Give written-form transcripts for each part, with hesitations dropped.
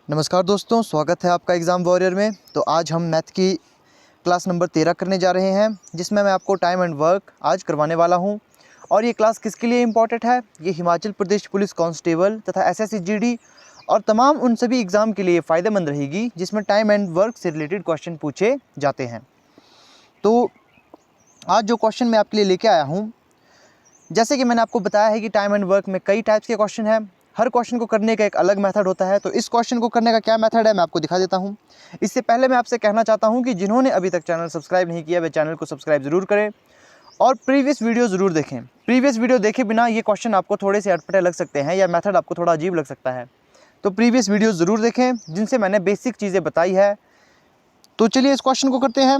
नमस्कार दोस्तों, स्वागत है आपका एग्ज़ाम वॉरियर में। तो आज हम मैथ की क्लास नंबर 13 करने जा रहे हैं, जिसमें मैं आपको टाइम एंड वर्क आज करवाने वाला हूं। और ये क्लास किसके लिए इम्पॉर्टेंट है? ये हिमाचल प्रदेश पुलिस कांस्टेबल तथा एसएससी जीडी और तमाम उन सभी एग्ज़ाम के लिए फ़ायदेमंद रहेगी जिसमें टाइम एंड वर्क से रिलेटेड क्वेश्चन पूछे जाते हैं। तो आज जो क्वेश्चन मैं आपके लिए लेके आया हूँ, जैसे कि मैंने आपको बताया है कि टाइम एंड वर्क में कई टाइप्स के क्वेश्चन हैं। हर क्वेश्चन को करने का एक अलग मेथड होता है। तो इस क्वेश्चन को करने का क्या मेथड है, मैं आपको दिखा देता हूं। इससे पहले मैं आपसे कहना चाहता हूं कि जिन्होंने अभी तक चैनल सब्सक्राइब नहीं किया वे चैनल को सब्सक्राइब ज़रूर करें और प्रीवियस वीडियो ज़रूर देखें। प्रीवियस वीडियो देखे बिना ये क्वेश्चन आपको थोड़े से अटपटे लग सकते हैं या मेथड आपको थोड़ा अजीब लग सकता है। तो प्रीवियस वीडियो ज़रूर देखें जिनसे मैंने बेसिक चीज़ें बताई है। तो चलिए इस क्वेश्चन को करते हैं।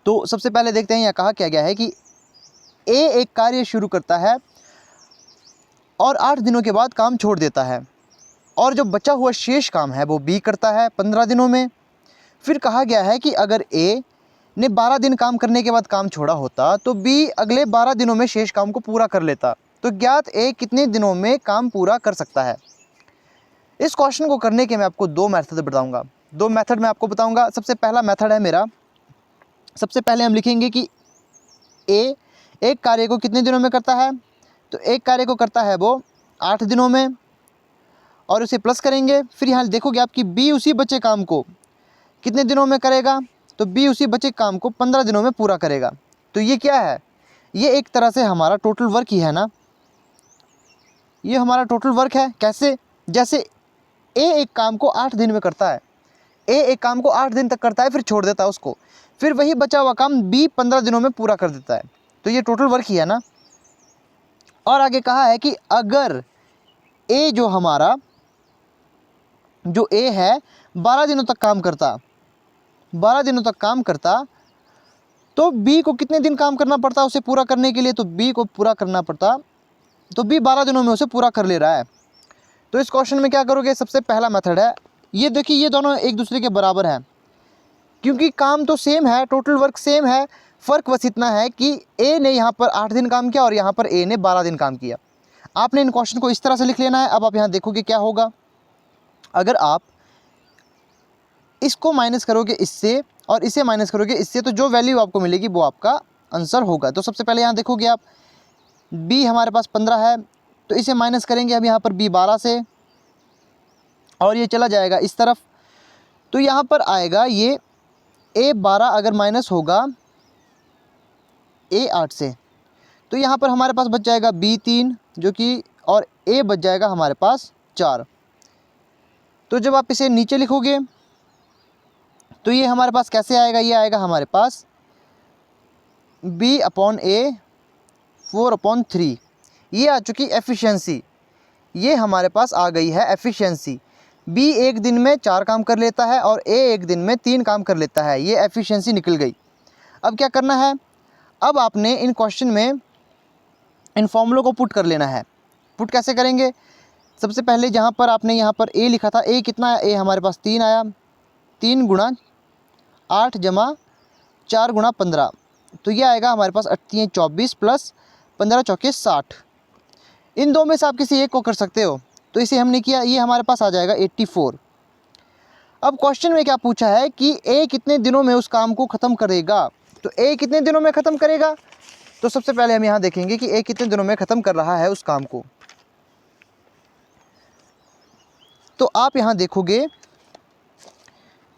तो सबसे पहले देखते हैं यहाँ कहा क्या गया है कि ए एक कार्य शुरू करता है और 8 दिनों के बाद काम छोड़ देता है, और जो बचा हुआ शेष काम है वो बी करता है 15 दिनों में। फिर कहा गया है कि अगर ए ने 12 दिन काम करने के बाद काम छोड़ा होता तो बी अगले 12 दिनों में शेष काम को पूरा कर लेता। तो ज्ञात ए कितने दिनों में काम पूरा कर सकता है? इस क्वेश्चन को करने के मैं आपको दो मेथड बताऊंगा। दो मेथड मैं आपको बताऊंगा। सबसे पहला मेथड है मेरा, सबसे पहले हम लिखेंगे कि ए एक कार्य को कितने दिनों में करता है। तो एक कार्य को करता है वो 8 दिनों में, और उसे प्लस करेंगे। फिर यहाँ देखोगे आप कि बी उसी बचे काम को कितने दिनों में करेगा। तो बी उसी बचे काम को 15 दिनों में पूरा करेगा। तो ये क्या है? ये एक तरह से हमारा टोटल वर्क ही है ना। ये हमारा टोटल वर्क है। कैसे? जैसे ए एक काम को 8 दिन में करता है, ए एक काम को 8 दिन तक करता है, फिर छोड़ देता है उसको, फिर वही बचा हुआ काम बी 15 दिनों में पूरा कर देता है। तो ये टोटल वर्क ही है ना। और आगे कहा है कि अगर ए जो हमारा जो ए है 12 दिनों तक काम करता, 12 दिनों तक काम करता, तो बी को कितने दिन काम करना पड़ता उसे पूरा करने के लिए? तो बी को पूरा करना पड़ता, तो बी 12 दिनों में उसे पूरा कर ले रहा है। तो इस क्वेश्चन में क्या करोगे? सबसे पहला मेथड है, ये देखिए ये दोनों एक दूसरे के बराबर हैं क्योंकि काम तो सेम है, टोटल वर्क सेम है। फ़र्क बस इतना है कि ए ने यहाँ पर 8 दिन काम किया और यहाँ पर ए ने 12 दिन काम किया। आपने इन क्वेश्चन को इस तरह से लिख लेना है। अब आप यहाँ देखोगे क्या होगा। अगर आप इसको माइनस करोगे इससे और इसे माइनस करोगे इससे, तो जो वैल्यू आपको मिलेगी वो आपका आंसर होगा। तो सबसे पहले यहाँ देखोगे आप b हमारे पास 15 है, तो इसे माइनस करेंगे हम यहाँ पर b 12 से, और ये चला जाएगा इस तरफ। तो यहाँ पर आएगा ये a 12 अगर माइनस होगा a 8 से, तो यहाँ पर हमारे पास बच जाएगा b 3 जो कि, और a बच जाएगा हमारे पास 4। तो जब आप इसे नीचे लिखोगे तो ये हमारे पास कैसे आएगा? ये आएगा हमारे पास b अपॉन a 4/3। ये आ चुकी एफिशिएंसी, ये हमारे पास आ गई है एफिशिएंसी। b एक दिन में 4 काम कर लेता है और a एक दिन में 3 काम कर लेता है। ये एफिशिएंसी निकल गई। अब क्या करना है? अब आपने इन क्वेश्चन में इन फॉर्मूलों को पुट कर लेना है। पुट कैसे करेंगे? सबसे पहले जहाँ पर आपने यहाँ पर a लिखा था, a कितना है? a हमारे पास 3 आया, 3 गुणा 8 जमा 4 गुणा 15, तो ये आएगा हमारे पास 8 24 प्लस 15 चौके 60। इन दो में से आप किसी एक को कर सकते हो, तो इसे हमने किया, ये हमारे पास आ जाएगा 84। अब क्वेश्चन में क्या पूछा है कि ए कितने दिनों में उस काम को ख़त्म करेगा। तो ए कितने दिनों में ख़त्म करेगा? तो सबसे पहले हम यहाँ देखेंगे कि ए कितने दिनों में ख़त्म कर रहा है उस काम को। तो आप यहाँ देखोगे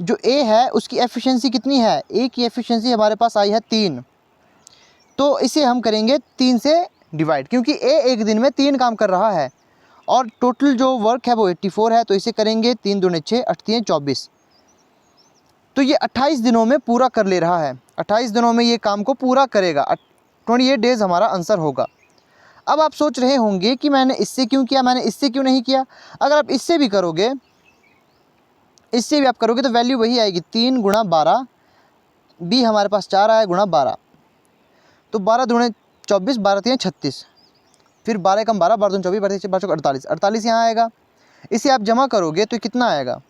जो ए है उसकी एफिशिएंसी कितनी है? ए की एफिशिएंसी हमारे पास आई है 3, तो इसे हम करेंगे 3 से डिवाइड, क्योंकि ए एक दिन में 3 काम कर रहा है और टोटल जो वर्क है वो 84 है। तो इसे करेंगे 3 दूने 6, 8 24, तो ये 28 दिनों में पूरा कर ले रहा है। 28 दिनों में ये काम को पूरा करेगा। 28 डेज़ हमारा आंसर होगा। अब आप सोच रहे होंगे कि मैंने इससे क्यों किया, मैंने इससे क्यों नहीं किया। अगर आप इससे भी करोगे, इससे भी आप करोगे तो वैल्यू वही आएगी, 3 गुणा 12, b हमारे पास 4 आया गुणा 12, तो 12 दूने 24, 12 3 36, फिर 12 कम 12, 12 दूने 24, 12 चौके 48, 48 यहाँ आएगा। इसे आप जमा करोगे तो कितना आएगा?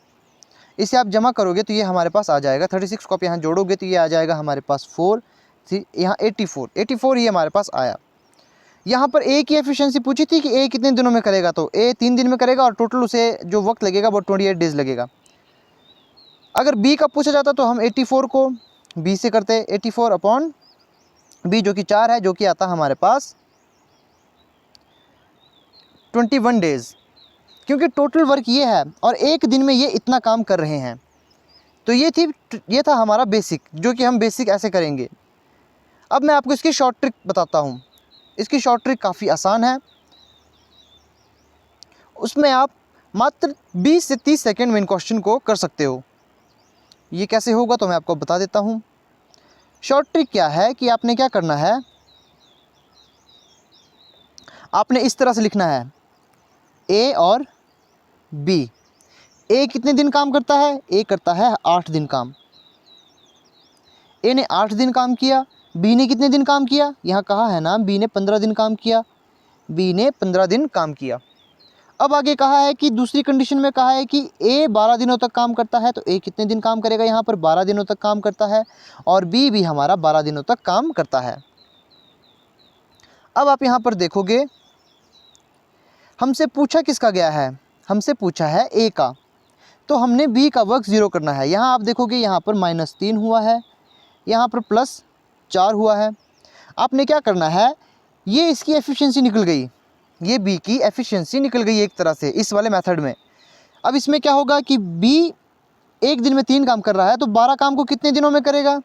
इसे आप जमा करोगे तो ये हमारे पास आ जाएगा 36 को आप यहाँ जोड़ोगे तो ये आ जाएगा हमारे पास 4, यहाँ 84 ये हमारे पास आया। यहाँ पर ए की एफिशिएंसी पूछी थी कि ए कितने दिनों में करेगा, तो ए 3 दिन में करेगा और टोटल उसे जो वक्त लगेगा वो 28 डेज लगेगा। अगर बी का पूछा जाता तो हम 84 को बी से करते, 84 अपॉन बी जो कि 4 है, जो कि आता हमारे पास 21 डेज, क्योंकि टोटल वर्क ये है और एक दिन में ये इतना काम कर रहे हैं। तो ये था हमारा बेसिक, जो कि हम बेसिक ऐसे करेंगे। अब मैं आपको इसकी शॉर्ट ट्रिक बताता हूँ। इसकी शॉर्ट ट्रिक काफ़ी आसान है, उसमें आप मात्र 20 से 30 सेकंड में इन क्वेश्चन को कर सकते हो। ये कैसे होगा तो मैं आपको बता देता हूँ। शॉर्ट ट्रिक क्या है कि आपने क्या करना है, आपने इस तरह से लिखना है ए और बी। ए कितने दिन काम करता है, ए करता है 8 दिन काम। ए ने 8 दिन काम किया। बी ने कितने दिन काम किया, यहाँ कहा है ना, बी ने 15 दिन काम किया। बी ने 15 दिन काम किया। अब आगे कहा है कि दूसरी कंडीशन में कहा है कि ए 12 दिनों तक काम करता है, तो ए कितने दिन काम करेगा, यहाँ पर 12 दिनों तक काम करता है, और बी भी हमारा 12 दिनों तक काम करता है। अब आप यहाँ पर देखोगे हमसे पूछा किसका गया है, हमसे पूछा है ए का, तो हमने बी का वर्क 0 करना है। यहाँ आप देखोगे यहाँ पर -3 हुआ है, यहाँ पर +4 हुआ है। आपने क्या करना है, ये इसकी एफिशिएंसी निकल गई, ये बी की एफिशिएंसी निकल गई एक तरह से इस वाले मेथड में। अब इसमें क्या होगा कि बी एक दिन में 3 काम कर रहा है, तो 12 काम को कितने दिनों में करेगा,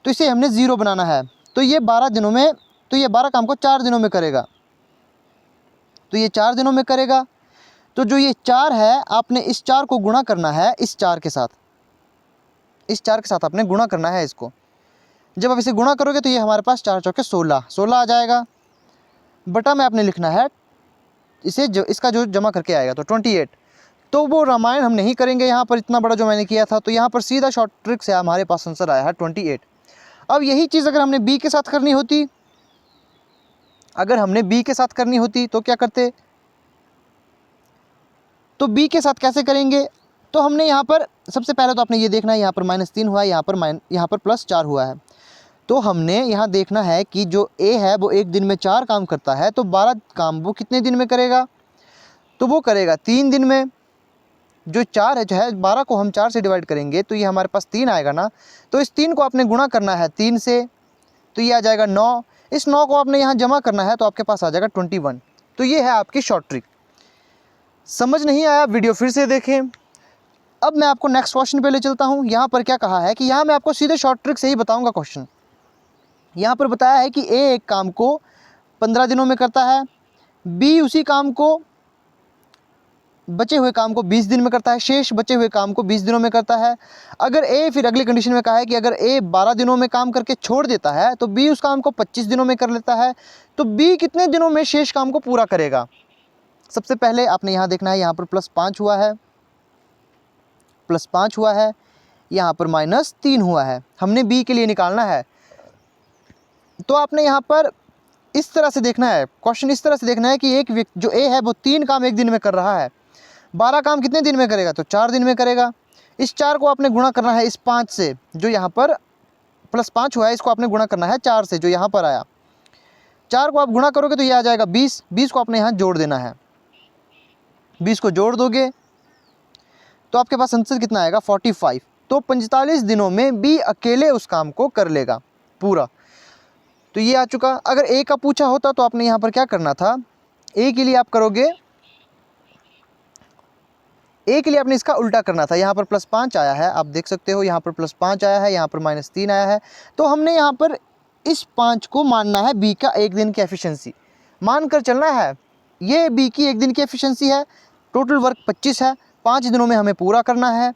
तो इसे हमने 0 बनाना है। तो ये 12 दिनों में, तो ये 12 काम को 4 दिनों में करेगा, तो ये 4 दिनों में करेगा। तो जो ये 4 है, आपने इस 4 को गुणा करना है इस 4 के साथ, इस 4 के साथ आपने गुणा करना है इसको। जब आप इसे गुणा करोगे तो ये हमारे पास 4 चौके 16 आ जाएगा। बटा में आपने लिखना है इसे इसका जो जमा करके आएगा तो 28। तो वो रामायण हम नहीं करेंगे यहाँ पर, इतना बड़ा जो मैंने किया था, तो यहाँ पर सीधा शॉर्ट ट्रिक से हमारे पास आंसर आया है 28। अब यही चीज़ अगर हमने बी के साथ करनी होती, अगर हमने बी के साथ करनी होती तो क्या करते, तो बी के साथ कैसे करेंगे, तो हमने यहाँ पर सबसे पहले तो आपने ये देखना है, यहाँ पर -3 हुआ है, यहाँ पर +4 हुआ है। तो हमने यहाँ देखना है कि जो ए है वो एक दिन में 4 काम करता है, तो 12 काम वो कितने दिन में करेगा, तो वो करेगा 3 दिन में। जो 4 है, जो है 12 को हम 4 से डिवाइड करेंगे तो ये हमारे पास 3 आएगा ना, तो इस 3 को आपने गुणा करना है 3 से, तो ये आ जाएगा 9। इस 9 को आपने यहाँ जमा करना है तो आपके पास आ जाएगा 21। तो ये है आपकी शॉर्ट ट्रिक। समझ नहीं आया, वीडियो फिर से देखें। अब मैं आपको नेक्स्ट क्वेश्चन पे ले चलता हूँ। यहाँ पर क्या कहा है कि यहाँ मैं आपको सीधे शॉर्ट ट्रिक से ही बताऊँगा क्वेश्चन। यहाँ पर बताया है कि ए एक काम को 15 दिनों में करता है, बी उसी काम को, बचे हुए काम को 20 दिन में करता है, शेष बचे हुए काम को 20 दिनों में करता है। अगर ए, फिर अगली कंडीशन में कहा है कि अगर ए 12 दिनों में काम करके छोड़ देता है तो बी उस काम को 25 दिनों में कर लेता है, तो बी कितने दिनों में शेष काम को पूरा करेगा। सबसे पहले आपने यहाँ देखना है, यहाँ पर +5 हुआ है, +5 हुआ है, यहाँ पर -3 हुआ है, हमने बी के लिए निकालना है। तो आपने यहाँ पर इस तरह से देखना है, क्वेश्चन इस तरह से देखना है कि एक व्यक्ति जो ए है वो 3 काम एक दिन में कर रहा है, 12 काम कितने दिन में करेगा, तो 4 दिन में करेगा। इस 4 को आपने गुणा करना है इस 5 से, जो यहाँ पर +5 हुआ है, इसको आपने गुणा करना है 4 से, जो यहाँ पर आया। 4 को आप गुणा करोगे तो ये आ जाएगा 20। 20 को आपने यहाँ जोड़ देना है, 20 को जोड़ दोगे तो आपके पास आंसर कितना आएगा, 45। तो 45 दिनों में बी अकेले उस काम को कर लेगा पूरा। तो ये आ चुका। अगर ए का पूछा होता तो आपने यहाँ पर क्या करना था, ए के लिए आप करोगे, ए के लिए आपने इसका उल्टा करना था। यहाँ पर +5 आया है, आप देख सकते हो, यहाँ पर +5 आया है, यहाँ पर -3 आया है। तो हमने यहाँ पर इस 5 को मानना है बी का एक दिन की एफिशिएंसी, मान कर चलना है। ये बी की एक दिन की एफिशिएंसी है, टोटल वर्क 25 है, 5 दिनों में हमें पूरा करना है।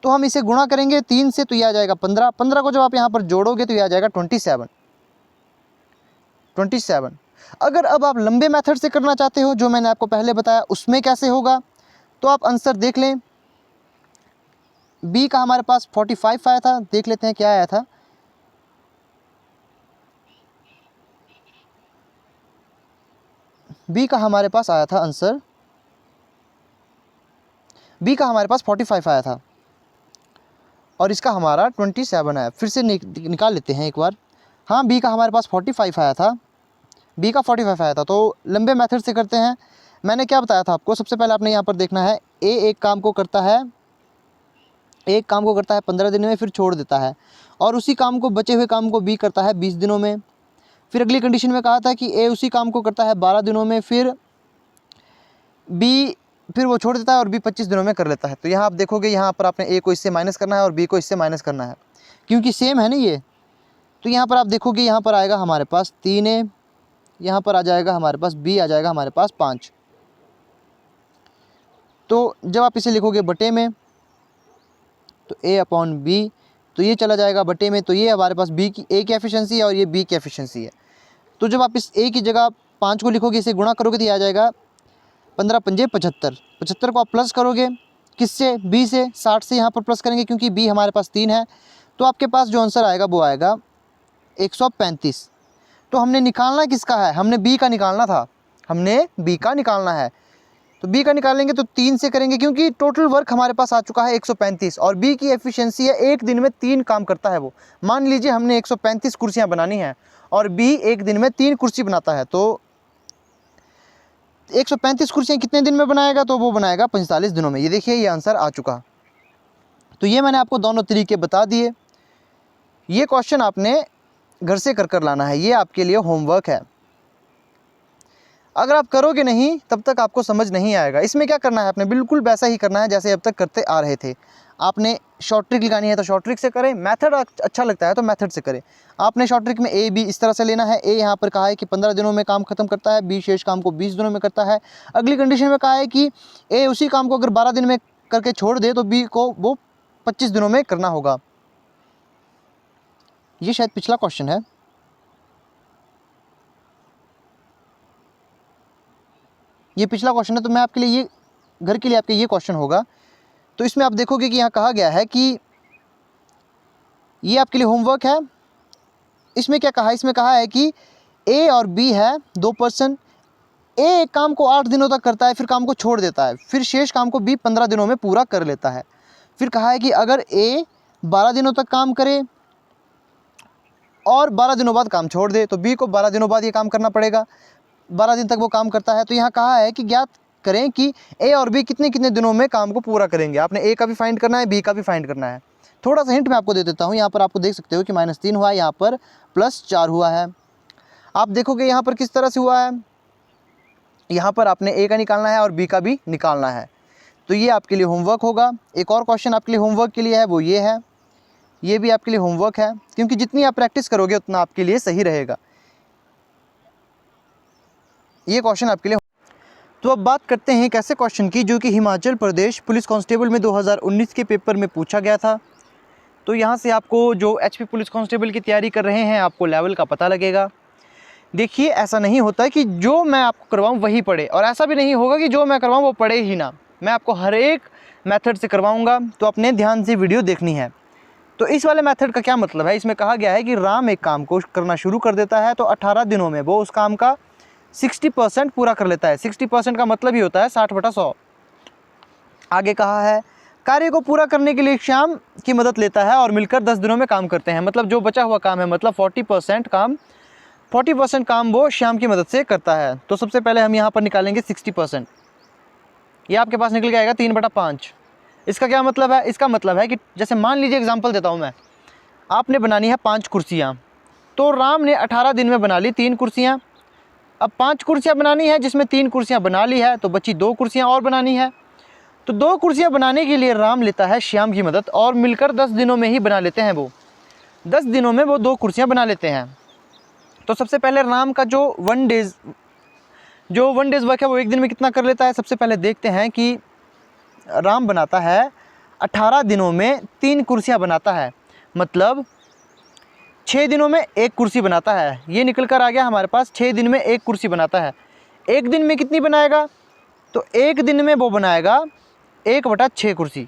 तो हम इसे गुणा करेंगे 3 से, तो ये आ जाएगा 15। 15 को जब आप यहाँ पर जोड़ोगे तो ये आ जाएगा 27। अगर अब आप लंबे मेथड से करना चाहते हो, जो मैंने आपको पहले बताया, उसमें कैसे होगा, तो आप आंसर देख लें। बी का हमारे पास 45 आया था, देख लेते हैं क्या आया था। बी का हमारे पास आया था आंसर, बी का हमारे पास 45 आया था और इसका हमारा 27 आया। फिर से निकाल लेते हैं एक बार। हाँ, बी का हमारे पास 45 आया था बी का 45 आया था। तो लंबे मेथड से करते हैं। मैंने क्या बताया था आपको, सबसे पहले आपने यहाँ पर देखना है ए एक काम को करता है 15 दिन में, फिर छोड़ देता है, और उसी काम को, बचे हुए काम को बी करता है 20 दिनों में। फिर अगली कंडीशन में कहा था कि ए उसी काम को करता है 12 दिनों में, फिर वो छोड़ देता है और बी 25 दिनों में कर लेता है। तो यहाँ आप देखोगे, यहाँ पर आपने ए को इससे माइनस करना है और बी को इससे माइनस करना है, क्योंकि सेम है ना ये। तो यहाँ पर आप देखोगे, यहाँ पर आएगा हमारे पास 3a, यहाँ पर आ जाएगा हमारे पास b, आ जाएगा हमारे पास 5। तो जब आप इसे लिखोगे बटे में, तो a/b, तो ये चला जाएगा बटे में, तो ये हमारे पास b की a की एफिशिएंसी है और ये b की एफिशिएंसी है। तो जब आप इस a की जगह 5 को लिखोगे, इसे गुणा करोगे तो ये आ जाएगा 15 पंजे 75। 75 को आप प्लस करोगे किससे, b से, 60 से यहाँ पर प्लस करेंगे क्योंकि b हमारे पास 3 है। तो आपके पास जो आंसर आएगा वो आएगा 135। तो हमने निकालना किसका है, हमने b का निकालना था, हमने b का निकालना है। तो b का निकालेंगे तो 3 से करेंगे, क्योंकि टोटल वर्क हमारे पास आ चुका है 135 और b की एफिशिएंसी है एक दिन में 3 काम करता है वो। मान लीजिए हमने 135 कुर्सियां बनानी हैं और b एक दिन में 3 कुर्सी बनाता है, तो 135 कुर्सियां कितने दिन में बनाएगा, तो वो बनाएगा 45 दिनों में। ये देखिए, ये आंसर आ चुका। तो ये मैंने आपको दोनों तरीके बता दिए। ये क्वेश्चन आपने घर से कर लाना है, ये आपके लिए होमवर्क है। अगर आप करोगे नहीं तब तक आपको समझ नहीं आएगा। इसमें क्या करना है, आपने बिल्कुल वैसा ही करना है जैसे अब तक करते आ रहे थे। आपने शॉर्ट ट्रिक लगानी है तो शॉर्ट ट्रिक से करें, मेथड अच्छा लगता है तो मेथड से करें। आपने शॉर्ट ट्रिक में ए बी इस तरह से लेना है। ए यहाँ पर कहा है कि 15 दिनों में काम खत्म करता है, बी शेष काम को 20 दिनों में करता है। अगली कंडीशन में कहा है कि ए उसी काम को अगर 12 दिन में करके छोड़ दे तो बी को वो 25 दिनों में करना होगा। ये शायद पिछला क्वेश्चन है। ये पिछला क्वेश्चन है, तो मैं आपके लिए ये घर के लिए आपके ये क्वेश्चन होगा। तो इसमें आप देखोगे कि यहाँ कहा गया है कि ये आपके लिए होमवर्क है। इसमें क्या कहा है, इसमें कहा है कि ए और बी है 2 पर्सन। ए एक काम को 8 दिनों तक करता है, फिर काम को छोड़ देता है, फिर शेष काम को बी 15 दिनों में पूरा कर लेता है। फिर कहा है कि अगर ए 12 दिनों तक काम करे और 12 दिनों बाद काम छोड़ दे तो बी को 12 दिनों बाद ये काम करना पड़ेगा। 12 दिन तक वो काम करता है। तो यहाँ कहा है कि ज्ञात करें कि ए और बी कितने कितने दिनों में काम को पूरा करेंगे। आपने ए का भी फाइंड करना है, बी का भी फाइंड करना है। थोड़ा सा हिंट मैं आपको दे देता हूँ। यहाँ पर आपको देख सकते हो कि -3 हुआ है, यहाँ पर +4 हुआ है। आप देखोगे यहाँ पर किस तरह से हुआ है, यहाँ पर आपने ए का निकालना है और बी का भी निकालना है। तो ये आपके लिए होमवर्क होगा। एक और क्वेश्चन आपके लिए होमवर्क के लिए है, वो ये है। ये भी आपके लिए होमवर्क है, क्योंकि जितनी आप प्रैक्टिस करोगे उतना आपके लिए सही रहेगा। ये क्वेश्चन आपके लिए। तो अब बात करते हैं एक ऐसे क्वेश्चन की जो कि हिमाचल प्रदेश पुलिस कांस्टेबल में 2019 के पेपर में पूछा गया था। तो यहाँ से आपको जो एचपी पुलिस कांस्टेबल की तैयारी कर रहे हैं, आपको लेवल का पता लगेगा। देखिए, ऐसा नहीं होता है कि जो मैं आपको करवाऊँ वही पढ़े, और ऐसा भी नहीं होगा कि जो मैं करवाऊँ वो पढ़े ही ना। मैं आपको हर एक मेथड से करवाऊँगा, तो अपने ध्यान से वीडियो देखनी है। तो इस वाले मेथड का क्या मतलब है, इसमें कहा गया है कि राम एक काम को करना शुरू कर देता है तो 18 दिनों में वो उस काम का 60% पूरा कर लेता है। 60% का मतलब ही होता है 60/100। आगे कहा है कार्य को पूरा करने के लिए श्याम की मदद लेता है और मिलकर 10 दिनों में काम करते हैं। मतलब जो बचा हुआ काम है, मतलब 40% काम वो श्याम की मदद से करता है। तो सबसे पहले हम यहाँ पर निकालेंगे 60%। ये आपके पास निकल के आएगा 3/5। इसका क्या मतलब है, इसका मतलब है कि जैसे मान लीजिए एग्जाम्पल देता हूँ मैं, आपने बनानी है 5 कुर्सियाँ, तो राम ने 18 दिन में बना ली 3 कुर्सियाँ। अब 5 कुर्सियाँ बनानी है, जिसमें 3 कुर्सियाँ बना ली है, तो बची 2 कुर्सियाँ और बनानी है। तो 2 कुर्सियाँ बनाने के लिए राम लेता है श्याम की मदद और मिलकर 10 दिनों में ही बना लेते हैं। वो 10 दिनों में वो 2 कुर्सियाँ बना लेते हैं। तो सबसे पहले राम का जो वन डेज़ वर्क है वो एक दिन में कितना कर लेता है। सबसे पहले देखते हैं कि राम बनाता है 18 दिनों में 3 कुर्सियाँ बनाता है, मतलब 6 दिनों में 1 कुर्सी बनाता है। ये निकल कर आ गया हमारे पास, 6 दिन में 1 कुर्सी बनाता है। एक दिन में कितनी बनाएगा, तो एक दिन में वो बनाएगा 1/6 कुर्सी।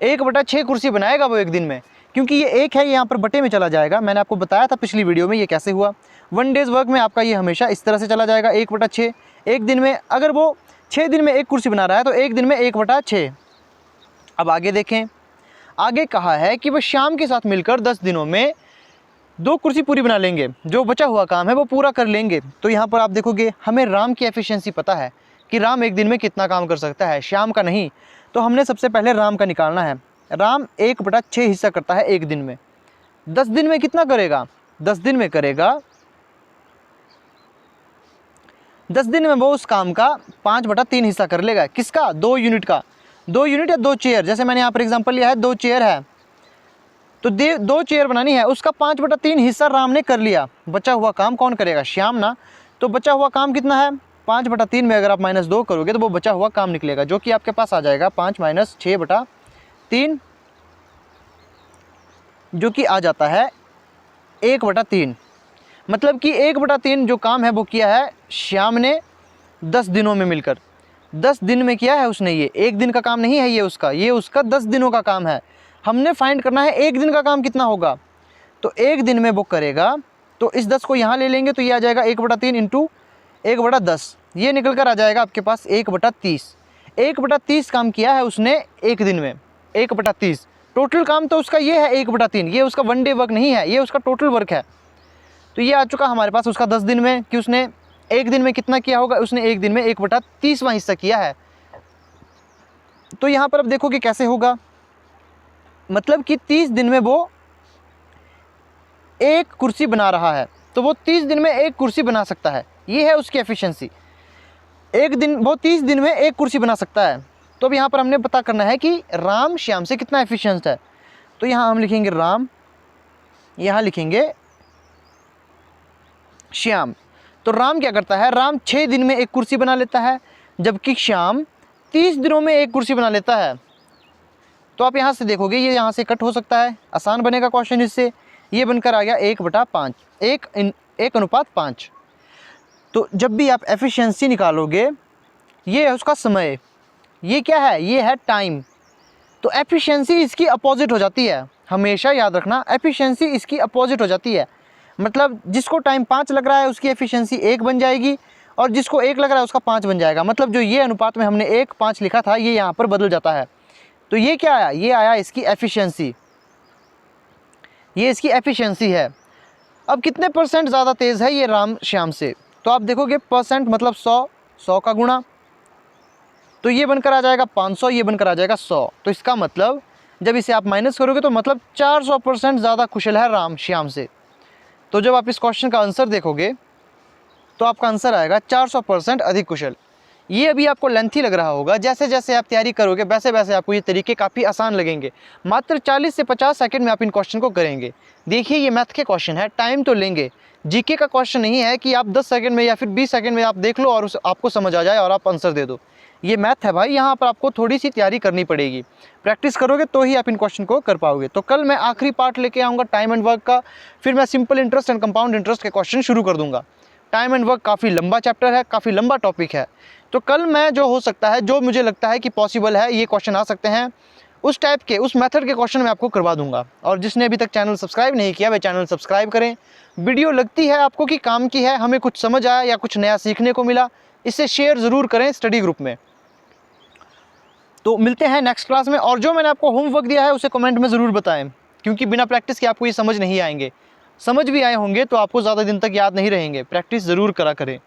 1/6 कुर्सी बनाएगा वो एक दिन में, क्योंकि ये एक है, ये यहाँ पर बटे में चला जाएगा। मैंने आपको बताया था पिछली वीडियो में ये कैसे हुआ। वन डेज़ वर्क में आपका ये हमेशा इस तरह से चला जाएगा, 1/6। एक दिन में अगर वो 6 दिन में 1 कुर्सी बना रहा है तो एक दिन में 1/6। अब आगे देखें, आगे कहा है कि वह शाम के साथ मिलकर 10 दिनों में 2 कुर्सी पूरी बना लेंगे, जो बचा हुआ काम है वो पूरा कर लेंगे। तो यहाँ पर आप देखोगे हमें राम की एफिशिएंसी पता है कि राम एक दिन में कितना काम कर सकता है, श्याम का नहीं। तो हमने सबसे पहले राम का निकालना है। राम 1/6 हिस्सा करता है एक दिन में। 10 दिन में कितना करेगा? 10 दिन में करेगा, 10 दिन में वो उस काम का 5/3 हिस्सा कर लेगा। किसका? 2 यूनिट का। 2 यूनिट या 2 चेयर, जैसे मैंने यहाँ पर एग्जांपल लिया है 2 चेयर है, तो 2 चेयर बनानी है, उसका 5/3 हिस्सा राम ने कर लिया। बचा हुआ काम कौन करेगा? श्याम ना। तो बचा हुआ काम कितना है? 5/3 में अगर आप -2 करोगे तो वो बचा हुआ काम निकलेगा, जो कि आपके पास आ जाएगा 5 - 6/3, जो कि आ जाता है 1/3। मतलब कि 1/3 जो काम है वो किया है श्याम ने 10 दिनों में मिलकर। 10 दिन में किया है उसने, ये एक दिन का काम नहीं है, ये उसका 10 दिनों का काम है। हमने फाइंड करना है एक दिन का काम कितना होगा। तो एक दिन में वो करेगा, तो इस 10 को यहाँ ले लेंगे तो ये आ जाएगा 1/3 इंटू 1/10, ये निकल कर आ जाएगा आपके पास 1/30। 1/30 काम किया है उसने एक दिन में, 1/30। टोटल काम तो उसका ये है 1/3, ये उसका वन डे वर्क नहीं है, ये उसका टोटल वर्क है। तो ये आ चुका हमारे पास उसका 10 दिन में कि उसने एक दिन में कितना किया होगा। उसने एक दिन में 1/30वां हिस्सा किया है। तो यहाँ पर अब देखोगे कैसे होगा, मतलब कि 30 दिन में वो एक कुर्सी बना रहा है, तो वो 30 दिन में एक कुर्सी बना सकता है। ये है उसकी एफिशिएंसी। वो 30 दिन में एक कुर्सी बना सकता है। तो अब यहाँ पर हमने पता करना है कि राम श्याम से कितना एफिशिएंट है। तो यहाँ हम लिखेंगे राम, यहाँ लिखेंगे श्याम। तो राम क्या करता है? राम 6 दिन में एक कुर्सी बना लेता है, जबकि श्याम 30 दिनों में एक कुर्सी बना लेता है। तो आप यहाँ से देखोगे ये यहाँ से कट हो सकता है, आसान बनेगा क्वेश्चन इससे। ये बनकर आ गया 1/5, 1:5। तो जब भी आप एफिशिएंसी निकालोगे, ये है उसका समय, ये क्या है? ये है टाइम। तो एफिशिएंसी इसकी अपोजिट हो जाती है, हमेशा याद रखना, एफिशिएंसी इसकी अपोजिट हो जाती है। मतलब जिसको टाइम 5 लग रहा है उसकी एफिशिएंसी 1 बन जाएगी, और जिसको 1 लग रहा है उसका 5 बन जाएगा। मतलब जो ये अनुपात में हमने 1:5 लिखा था, ये यहाँ पर बदल जाता है। तो ये क्या आया? ये आया इसकी एफिशिएंसी, ये इसकी एफिशिएंसी है। अब कितने % ज़्यादा तेज़ है ये राम श्याम से? तो आप देखोगे परसेंट मतलब 100 का गुणा, तो ये बनकर आ जाएगा 500, ये बनकर आ जाएगा 100। तो इसका मतलब जब इसे आप माइनस करोगे तो मतलब 400% ज़्यादा कुशल है राम श्याम से। तो जब आप इस क्वेश्चन का आंसर देखोगे तो आपका आंसर आएगा 400% अधिक कुशल। ये अभी आपको लेंथी लग रहा होगा, जैसे जैसे आप तैयारी करोगे वैसे वैसे आपको ये तरीके काफ़ी आसान लगेंगे। मात्र 40 से 50 सेकंड में आप इन क्वेश्चन को करेंगे। देखिए ये मैथ के क्वेश्चन है, टाइम तो लेंगे। जीके का क्वेश्चन नहीं है कि आप 10 सेकंड में या फिर 20 सेकंड में आप देख लो और आपको समझ आ जाए और आप आंसर दे दो। ये मैथ है भाई, यहाँ पर आपको थोड़ी सी तैयारी करनी पड़ेगी, प्रैक्टिस करोगे तो ही आप इन क्वेश्चन को कर पाओगे। तो कल मैं आखिरी पार्ट लेके आऊँगा टाइम एंड वर्क का, फिर मैं simple interest and compound interest के क्वेश्चन शुरू कर दूँगा। टाइम एंड वर्क काफ़ी लंबा चैप्टर है, काफ़ी लंबा टॉपिक है। तो कल मैं जो हो सकता है, जो मुझे लगता है कि पॉसिबल है ये क्वेश्चन आ सकते हैं, उस टाइप के, उस मेथड के क्वेश्चन मैं आपको करवा दूंगा। और जिसने अभी तक चैनल सब्सक्राइब नहीं किया वह चैनल सब्सक्राइब करें। वीडियो लगती है आपको कि काम की है, हमें कुछ समझ आया या कुछ नया सीखने को मिला, इसे शेयर ज़रूर करें स्टडी ग्रुप में। तो मिलते हैं नेक्स्ट क्लास में, और जो मैंने आपको होमवर्क दिया है उसे कमेंट में ज़रूर बताएं, क्योंकि बिना प्रैक्टिस के आपको ये समझ नहीं आएंगे। समझ भी आए होंगे तो आपको ज़्यादा दिन तक याद नहीं रहेंगे। प्रैक्टिस ज़रूर करा करें।